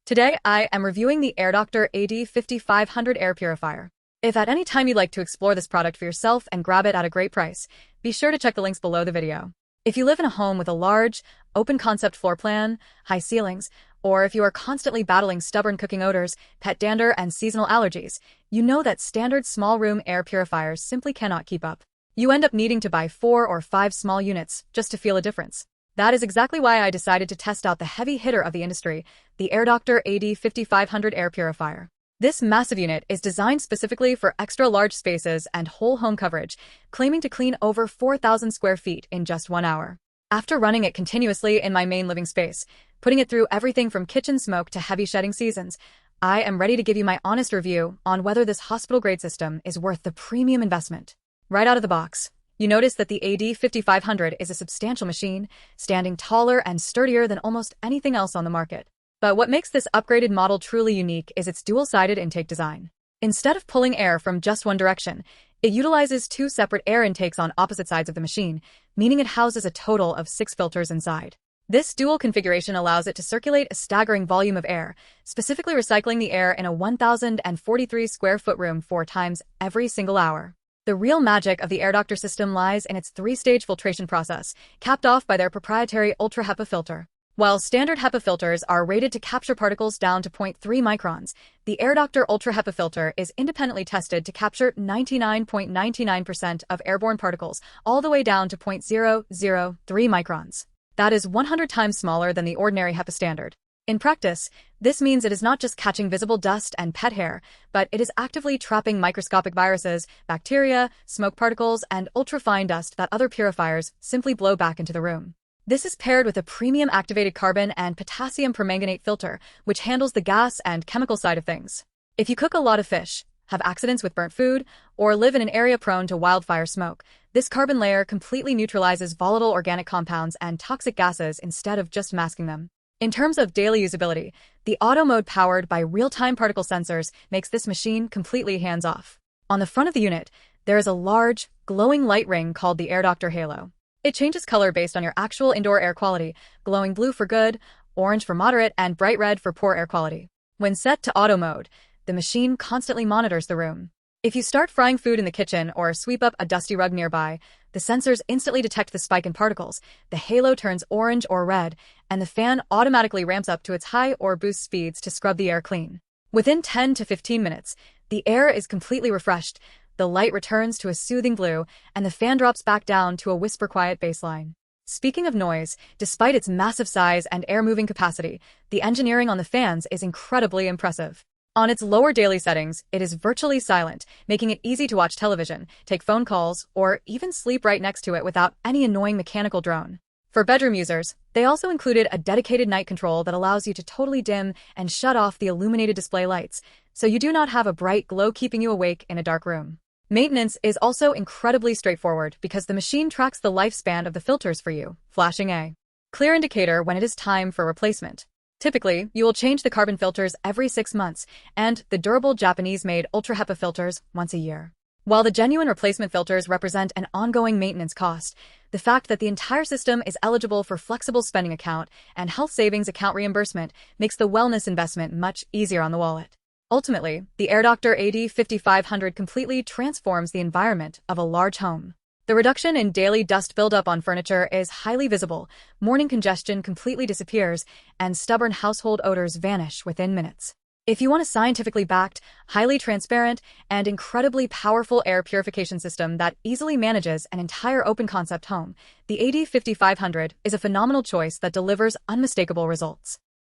Today, I am reviewing the AirDoctor AD5500 air purifier. If at any time you'd like to explore this product for yourself and grab it at a great price, be sure to check the links below the video. If you live in a home with a large, open-concept floor plan, high ceilings, or if you are constantly battling stubborn cooking odors, pet dander, and seasonal allergies, you know that standard small-room air purifiers simply cannot keep up. You end up needing to buy 4 or 5 small units just to feel a difference. That is exactly why I decided to test out the heavy hitter of the industry, the AirDoctor AD5500 air purifier. This massive unit is designed specifically for extra-large spaces and whole home coverage, claiming to clean over 4,000 square feet in just 1 hour. After running it continuously in my main living space, putting it through everything from kitchen smoke to heavy shedding seasons, I am ready to give you my honest review on whether this hospital-grade system is worth the premium investment. Right out of the box, you notice that the AD5500 is a substantial machine, standing taller and sturdier than almost anything else on the market. But what makes this upgraded model truly unique is its dual-sided intake design. Instead of pulling air from just one direction, it utilizes 2 separate air intakes on opposite sides of the machine, meaning it houses a total of 6 filters inside. This dual configuration allows it to circulate a staggering volume of air, specifically recycling the air in a 1,043 square foot room 4 times every single hour. The real magic of the AirDoctor system lies in its 3-stage filtration process, capped off by their proprietary UltraHEPA filter. While standard HEPA filters are rated to capture particles down to 0.3 microns, the AirDoctor UltraHEPA filter is independently tested to capture 99.99% of airborne particles, all the way down to 0.003 microns. That is 100 times smaller than the ordinary HEPA standard. In practice, this means it is not just catching visible dust and pet hair, but it is actively trapping microscopic viruses, bacteria, smoke particles, and ultrafine dust that other purifiers simply blow back into the room. This is paired with a premium activated carbon and potassium permanganate filter, which handles the gas and chemical side of things. If you cook a lot of fish, have accidents with burnt food, or live in an area prone to wildfire smoke, this carbon layer completely neutralizes volatile organic compounds and toxic gases instead of just masking them. In terms of daily usability, the auto mode powered by real-time particle sensors makes this machine completely hands-off. On the front of the unit, there is a large, glowing light ring called the AirDoctor Halo. It changes color based on your actual indoor air quality, glowing blue for good, orange for moderate, and bright red for poor air quality. When set to auto mode, the machine constantly monitors the room. If you start frying food in the kitchen or sweep up a dusty rug nearby, the sensors instantly detect the spike in particles, the halo turns orange or red, and the fan automatically ramps up to its high or boost speeds to scrub the air clean. Within 10 to 15 minutes, the air is completely refreshed, the light returns to a soothing blue, and the fan drops back down to a whisper-quiet baseline. Speaking of noise, despite its massive size and air-moving capacity, the engineering on the fans is incredibly impressive. On its lower daily settings, it is virtually silent, making it easy to watch television, take phone calls, or even sleep right next to it without any annoying mechanical drone. For bedroom users, they also included a dedicated night control that allows you to totally dim and shut off the illuminated display lights, so you do not have a bright glow keeping you awake in a dark room. Maintenance is also incredibly straightforward because the machine tracks the lifespan of the filters for you, flashing a clear indicator when it is time for replacement. Typically, you will change the carbon filters every 6 months, and the durable Japanese-made UltraHEPA filters once a year. While the genuine replacement filters represent an ongoing maintenance cost, the fact that the entire system is eligible for flexible spending account and health savings account reimbursement makes the wellness investment much easier on the wallet. Ultimately, the AirDoctor AD5500 completely transforms the environment of a large home. The reduction in daily dust buildup on furniture is highly visible, morning congestion completely disappears, and stubborn household odors vanish within minutes. If you want a scientifically backed, highly transparent, and incredibly powerful air purification system that easily manages an entire open-concept home, the AD5500 is a phenomenal choice that delivers unmistakable results.